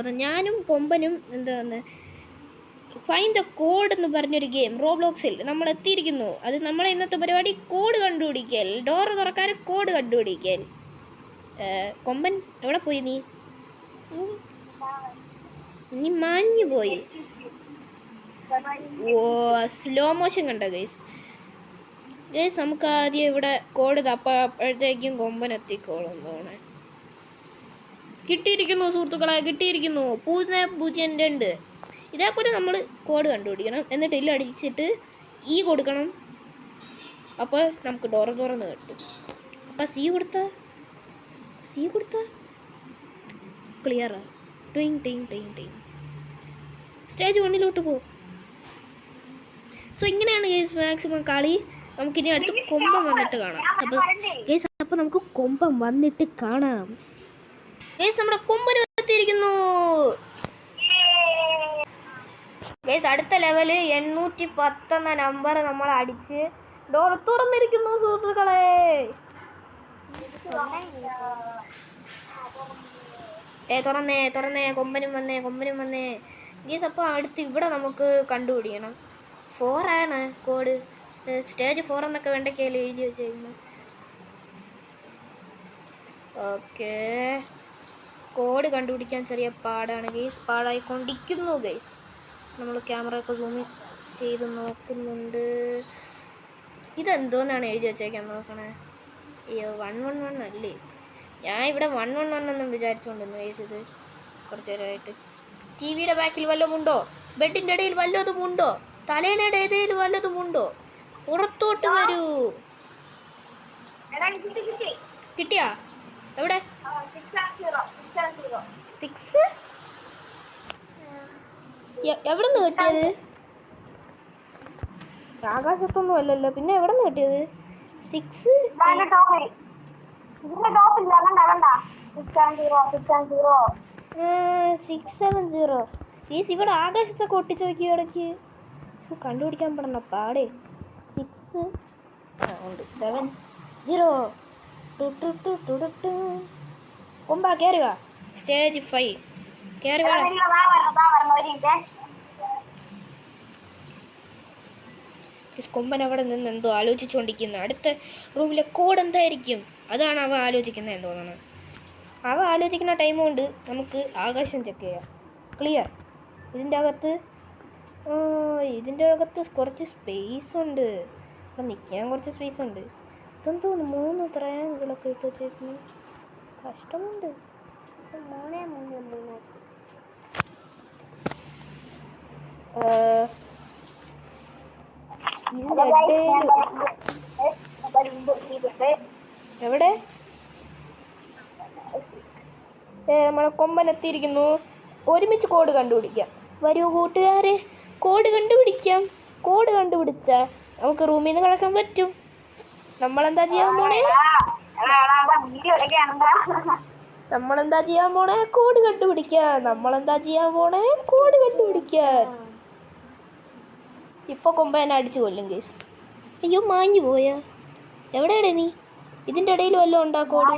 അതെ, ഞാനും കൊമ്പനും എന്താണ് ഫൈൻഡ് ദ കോഡ് എന്ന് പറഞ്ഞൊരു ഗെയിം റോബ്ലോക്സിൽ നമ്മൾ എത്തിയിരിക്കുന്നു. അത് നമ്മളെ ഇന്നത്തെ പരിപാടി കോഡ് കണ്ടുപിടിക്കൽ, ഡോറ് തുറക്കാൻ കോഡ് കണ്ടുപിടിക്കൽ. കൊമ്പൻ എവിടെ പോയി? നീ മാഞ്ഞു പോയി. ഓ, സ്ലോ മോഷൻ കണ്ട ഗൈസ്. നമുക്ക് ആദ്യം ഇവിടെ കോഡ് തപ്പപ്പോഴത്തേക്കും കൊമ്പൻ എത്തിക്കോളും. തോന്നേ കിട്ടിയിരിക്കുന്നു സുഹൃത്തുക്കളെ, കിട്ടിയിരിക്കുന്നു 002. ഇതേപോലെ നമ്മൾ കോഡ് കണ്ടുപിടിക്കണം. എന്നിട്ട് അടിച്ചിട്ട് കൊടുക്കണം. അപ്പോൾ നമുക്ക് ഡോറ് തുറന്ന് കിട്ടും. അപ്പം സി കൊടുത്ത ക്ലിയറാ. ടിങ് ടിങ് ടിങ് ടിങ്. സ്റ്റേജ് 1 പോകും. സോ ഇങ്ങനെയാണ് ഗേസ് മാക്സിമം കളി. നമുക്കിനി അടുത്ത് കൊമ്പം വന്നിട്ട് കാണാം. അപ്പോൾ നമുക്ക് കൊമ്പം വന്നിട്ട് കാണാം. ഗേസ് നമ്മുടെ കൊമ്പന് എത്തിയിരിക്കുന്നു. ഗേസ് അടുത്ത ലെവല് 810 എന്ന നമ്പർ നമ്മൾ അടിച്ച് ഡോർ തുറന്നിരിക്കുന്നു സുഹൃത്തുക്കളെ. തുറന്നേ കൊമ്പനും വന്നേ. ഗേസ് അപ്പോൾ അടുത്ത് ഇവിടെ നമുക്ക് കണ്ടുപിടിക്കണം. 4 ആണ് കോഡ്. സ്റ്റേജ് 4 എന്നൊക്കെ വെണ്ടയ്ക്കയിൽ എഴുതി വെച്ചിരിക്കുന്നു. ഓക്കെ, കോഡ് കണ്ടുപിടിക്കാൻ ചെറിയ പാടാണ് ഗൈസ്. പാടായിക്കൊണ്ടിരിക്കുന്നു ഗൈസ്. നമ്മൾ ക്യാമറ ഒക്കെ സൂം ചെയ്ത് നോക്കുന്നുണ്ട്. ഇതെന്തോന്നാണ് എഴുതി വെച്ചേക്കാൻ നോക്കണേ. അയ്യോ, 111 അല്ലേ? ഞാൻ ഇവിടെ 111 എന്നും വിചാരിച്ചുകൊണ്ടിരുന്നു ഗൈസ്. ഇത് കുറച്ച് നേരമായിട്ട് ടി വിയുടെ ബാക്കിൽ വല്ലതും ഉണ്ടോ? ബെഡിൻ്റെ ഇടയിൽ വല്ലതും ഉണ്ടോ? തലേണയുടെ ഇടയിൽ വല്ലതും ഉണ്ടോ? പുറത്തോട്ട് വരൂ. കിട്ടിയാ? എവിടെ? 6 എവിടെ നിന്ന് കിട്ടിയത്? ആകാശത്തൊന്നും അല്ലല്ലോ, പിന്നെ എവിടെ നിന്ന് കിട്ടിയത്? 670. ഇവിടെ ആകാശത്തൊക്കെ ഒട്ടിച്ച് നോക്കി ഇടയ്ക്ക്. കണ്ടുപിടിക്കാൻ പെടണ പാടേ. 6 ഉണ്ട്. 70. കൊമ്പാ കയറി വാ. സ്റ്റേജ് 5 കയറി വാ. കൊമ്പൻ അവിടെ നിന്ന് എന്തോ ആലോചിച്ചുകൊണ്ടിരിക്കുന്നു. അടുത്ത റൂമിലെ കോഡ് എന്തായിരിക്കും? അതാണ് അവ ആലോചിക്കുന്നത് എന്ന് തോന്നുന്നത്. അവ ആലോചിക്കുന്ന ടൈം കൊണ്ട് നമുക്ക് ആകാശം ചെക്ക് ചെയ്യാം. ക്ലിയർ. ഇതിൻ്റെ അകത്ത് കുറച്ച് സ്പേസ് ഉണ്ട്. അപ്പം നിൽക്കാൻ കുറച്ച് സ്പേസ് ഉണ്ട്. ഇതെന്തോ 3 ട്രയാങ്കിളൊക്കെ ഇട്ട് വെച്ചേക്കുന്നു. കഷ്ടമുണ്ട്. എവിടെ? നമ്മളെ കൊമ്പൻ എത്തിയിരിക്കുന്നു. ഒരുമിച്ച് കോഡ് കണ്ടുപിടിക്കാം. വരൂ കൂട്ടുകാരെ, കോഡ് കണ്ടുപിടിക്കാം. കോഡ് കണ്ടുപിടിച്ചാൽ നമുക്ക് റൂമിൽ നിന്ന് കിടക്കാൻ പറ്റും. നമ്മളെന്താ ചെയ്യാൻ പോണേ? കോഡ് കണ്ടുപിടിക്കാൻ. ഇപ്പൊ കൊമ്പനെ അടിച്ചു കൊല്ലും കേസ്. അയ്യോ, മാഞ്ഞു പോയാ. എവിടെയാടേ നീ? ഇതിന്റെ ഇടയിൽ വല്ലതും ഉണ്ടാ കോഡ്?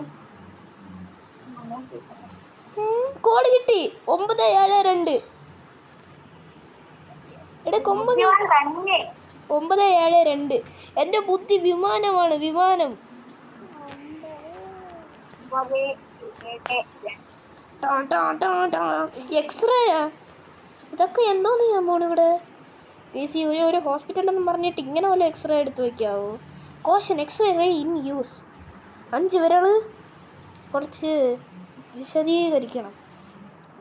കോഡ് കിട്ടി. 972. എടേ കൊമ്പ 972. എന്റെ ബുദ്ധി വിമാനമാണ്. വിമാനം. എക്സ്റേയാ? ഇതൊക്കെ എന്തോന്ന് ചെയ്യാൻ പോണു ഇവിടെ? ഒരു ഹോസ്പിറ്റലെന്ന് പറഞ്ഞിട്ട് ഇങ്ങനെ വല്ല എക്സ്റേ എടുത്ത് വയ്ക്കാവോ? Caution, x-ray in use. 5 വിരൽ കുറച്ച് വിശദീകരിക്കണം.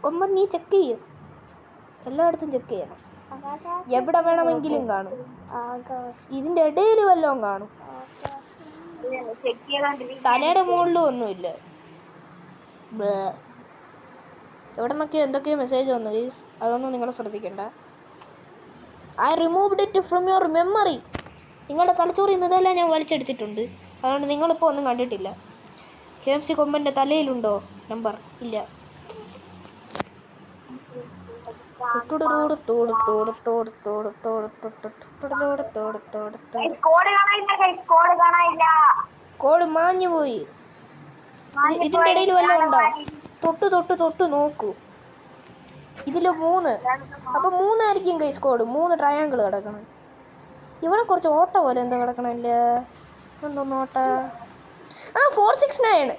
കൊമ്പൻ നീ ചെക്ക് ചെയ്യും. എല്ലായിടത്തും ചെക്ക് ചെയ്യണം. എവിടെ വേണമെങ്കിലും കാണും. ഇതിൻ്റെ ഇടയിൽ വല്ലതും കാണും. തലയുടെ മുകളിലും ഒന്നുമില്ല. എവിടെ നിന്നൊക്കെയോ എന്തൊക്കെയോ മെസ്സേജ് വന്നു. അതൊന്നും നിങ്ങൾ ശ്രദ്ധിക്കണ്ട. I removed it from your memory. നിങ്ങളുടെ തലച്ചോറിൽ നിന്ന് ഇതെല്ലാം ഞാൻ വലിച്ചെടുത്തിട്ടുണ്ട്. അതുകൊണ്ട് നിങ്ങളിപ്പോൾ ഒന്നും കണ്ടിട്ടില്ല. KFC കൊമ്പൻ്റെ തലയിലുണ്ടോ നമ്പർ? ഇല്ല. കോഡ് മാഞ്ഞു പോയി. ഇതിൻ്റെ ഇടയിൽ വല്ലതും ഉണ്ടോ? തൊട്ട് നോക്കൂ. ഇതിൽ 3. അപ്പോൾ 3 ആയിരിക്കും ഗൈസ് കോഡ്. 3 ട്രയാങ്കിൾ കിടക്കണം. ഇവിടെ കുറച്ച് ഓട്ട പോലെ എന്തോ കിടക്കണമല്ല. എന്തോന്ന് ഓട്ട? ആ 469.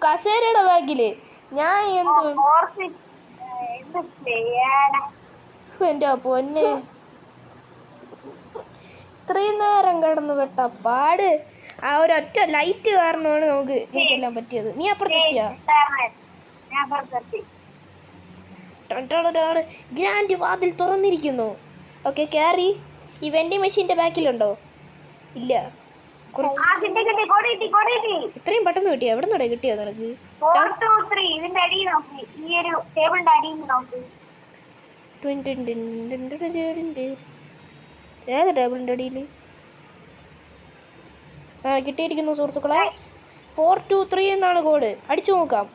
കസേരയുടെ ബാഗിൽ ഞാൻ എന്ത് എൻ്റെ പൊന്നെ ഇത്രയും നേരം കിടന്ന് പെട്ട പാട്. ആ ഒരൊറ്റ ലൈറ്റ് കാരണമാണ് നമുക്ക് എനിക്കെല്ലാം പറ്റിയത്. നീ അപ്പുറത്തെത്തിയാ? ഗ്രാൻഡ് വാതിൽ തുറന്നിരിക്കുന്നു. ഓക്കെ കയറി. ഈ വെൻഡിങ് മെഷീൻ്റെ ബാക്കിലുണ്ടോ? ഇല്ല. ഇത്രയും പെട്ടെന്ന് കിട്ടിയോ? എവിടെ നിന്നോടെ കിട്ടിയോ നിനക്ക്? ഏത് ടേബിളിൻ്റെ അടിയിൽ? ആ കിട്ടിയിരിക്കുന്നു സുഹൃത്തുക്കളെ. 423 എന്നാണ് കോഡ്. അടിച്ചു നോക്കാം.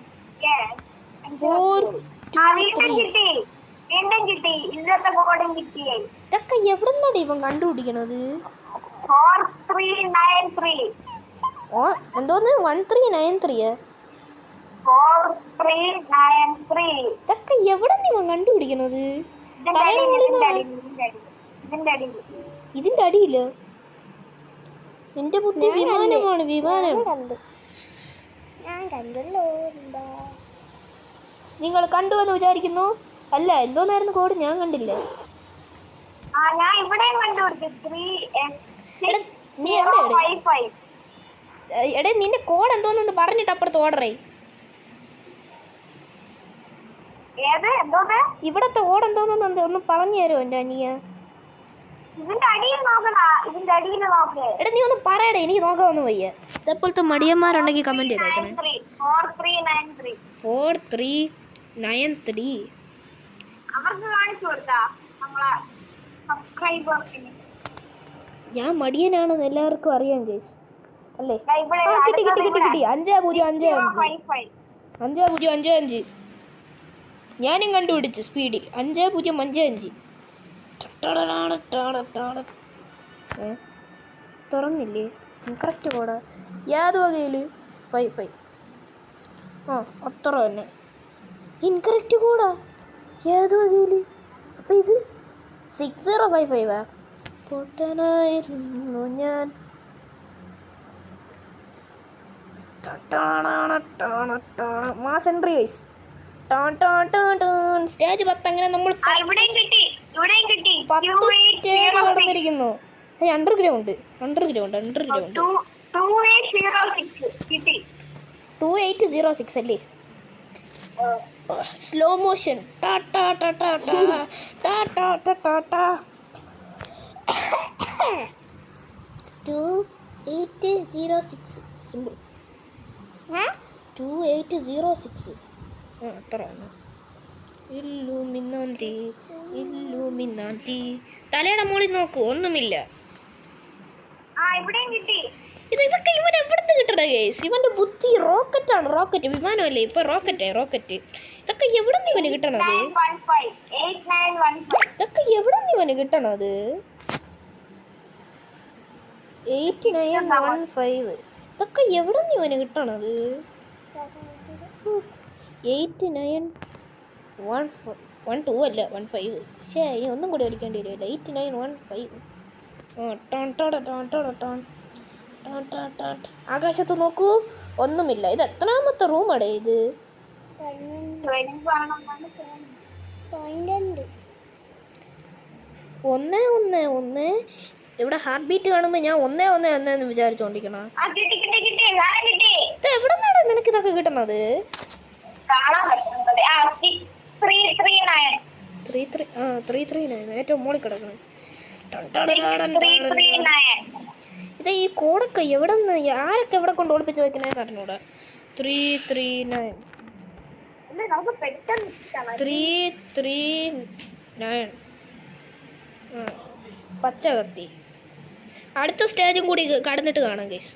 423. ഇതൊക്കെ എവിടെ നിന്നാണ് ഇവൻ കണ്ടുപിടിക്കണത്? എന്തോന്ന് 1393? ഇതൊക്കെ എവിടെ നിന്ന് ഇവൻ കണ്ടുപിടിക്കണത്? ഇതിന്റെ അടിയില് എന്റെ ബുദ്ധി വിമാനമാണ്. വിമാനം നിങ്ങൾ കണ്ടു എന്ന് വിചാരിക്കുന്നു. അല്ല, എന്തോന്നായിരുന്നു കോഡ്? ഞാൻ കണ്ടില്ല. നീ എടേ നിന്റെ കോഡ് എന്തോന്നു പറഞ്ഞിട്ട് അപ്പുറത്ത് ഓർഡറേ. ഇവിടത്തെ കോഡ് എന്തോന്നു ഒന്ന് പറഞ്ഞു തരുമോ എന്റെ അനിയ? എടാ നീ ഒന്ന് പറയടേ, എനിക്ക് നോക്കാവൊന്നും വയ്യ. ഇതേപോലത്തെ മടിയന്മാരുണ്ടെങ്കിൽ കമന്റ് ചെയ്തേക്കണേ. 4393. ഞാൻ മടിയനാണെന്ന് എല്ലാവർക്കും അറിയാം ഗൈസ് അല്ലേ? കിട്ടി 5055. ഞാനും കണ്ടുപിടിച്ചു സ്പീഡിൽ. 5055. തുറന്നില്ലേ? കറക്റ്റ് കോടാ. ഏത് വകയിൽ? 55. ആ അത്ര തന്നെ. ഇൻകറക്റ്റ് കോടാ. ഏത് വകയിൽ? അപ്പം ഇത് 6055. പൊട്ടനായിരുന്നു ഞാൻ. മാസ് എൻട്രി വൈസ്. സ്റ്റേജ് 10. അങ്ങനെ നമ്മൾ 10 സ്റ്റേജ് കടന്നിരിക്കുന്നു. അണ്ടർഗ്രൗണ്ട് 2806 അല്ലേ? Slow motion. 2806 സിമ്പിൾ. 2806 അത്രയാണ്. ഇല്ലുമിനാന്തി. തലയുടെ മുകളിൽ നോക്കൂ, ഒന്നുമില്ല. ഇതൊക്കെ ഇവൻ എവിടുന്ന് കിട്ടണ കേസ്? ഇവന്റെ ബുദ്ധി റോക്കറ്റാണ്. റോക്കറ്റ് വിമാനമല്ലേ ഇപ്പൊ? റോക്കറ്റ്. ഇതൊക്കെ എവിടുന്ന് ഇവന് കിട്ടണത്? ഇതൊക്കെ എവിടുന്ന് ഇവന് കിട്ടണത്? 8915. ഇതൊക്കെ എവിടുന്ന് ഇവന് കിട്ടണത്? 8912 അല്ല 15. പക്ഷേ ഇനി ഒന്നും കൂടി അടിക്കേണ്ടി വരുമല്ലോ. 8915. ആകാശത്ത് നോക്കൂ, ഒന്നുമില്ല. ഇത് എത്രാമത്തെ റൂമാടേ ഇത്? 111. ഇവിടെ ഹാർട്ട് ബീറ്റ് കാണുമ്പോ ഞാൻ 111 എന്ന് വിചാരിച്ചോണ്ടിരിക്കണം. എവിടെ നിന്നാണ് നിനക്ക് ഇതൊക്കെ കിട്ടണത്? 339 ഏറ്റവും മുകളിൽ കിടക്കണം. ഇത് ഈ കോഡൊക്കെ എവിടെ നിന്ന് ആരൊക്കെ എവിടെ കൊണ്ട് ഒളിപ്പിച്ച് വെക്കണേ അറിഞ്ഞൂടാ. 339. പച്ച കത്തി. അടുത്ത സ്റ്റേജും കൂടി കടന്നിട്ട് കാണാം ഗൈസ്.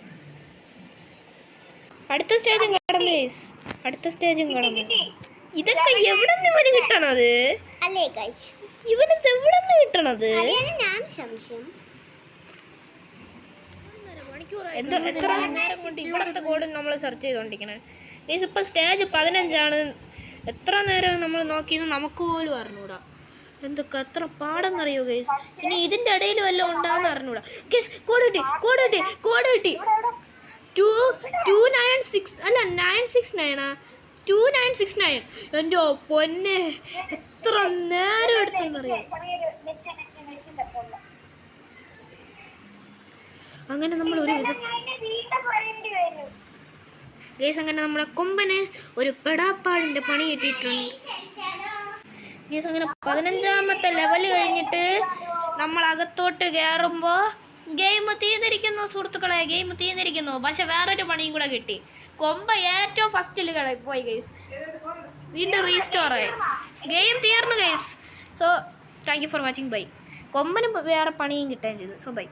അടുത്ത സ്റ്റേജും കടന്നു. ഇതൊക്കെ എവിടെ നിന്ന് ഇവന് കിട്ടണത്? ഇവനത് എവിടെ നിന്ന് കിട്ടണത്? എത്ര നേരം കൊണ്ട് ഇവിടത്തെ കോഡ് നമ്മൾ സെർച്ച് ചെയ്തോണ്ടിരിക്കണേ ഗൈസ്. ഇപ്പൊ സ്റ്റേജ് 15 ആണ് എത്ര നേരം നമ്മൾ നോക്കിയെന്ന് നമുക്ക് പോലും അറിഞ്ഞൂടാ. എന്തൊക്കെ എത്ര പാടെന്നറിയോ ഗൈസ്. ഇനി ഇതിൻ്റെ ഇടയിൽ വല്ലതും ഉണ്ടാകുന്ന അറിഞ്ഞൂടാ ഗൈസ്. കോഡ് കിട്ടി 296 അല്ല 969 2969. എൻ്റെ പൊന്നെ എത്ര നേരം എടുത്തെന്നറിയാം. അങ്ങനെ നമ്മൾ ഒരു ഗൈസ് അങ്ങനെ നമ്മളെ കൊമ്പന് ഒരു പെടാപ്പാടിൻ്റെ പണി കിട്ടിയിട്ടുണ്ട് ഗൈസ്. അങ്ങനെ 15ാമത്തെ ലെവൽ കഴിഞ്ഞിട്ട് നമ്മൾ അകത്തോട്ട് കയറുമ്പോൾ ഗെയിം തീർന്നിരിക്കുന്നു സുഹൃത്തുക്കളെ. ഗെയിം തീർന്നിരിക്കുന്നു. പക്ഷെ വേറൊരു പണിയും കൂടെ കിട്ടി. കൊമ്പ ഏറ്റവും ഫസ്റ്റിൽ പോയി ഗൈസ്. വീണ്ടും റീസ്റ്റോറായി. ഗെയിം തീർന്നു guys. So thank you for watching. Bye. കൊമ്പന് വേറെ പണിയും കിട്ടുകയും ചെയ്തു. So by.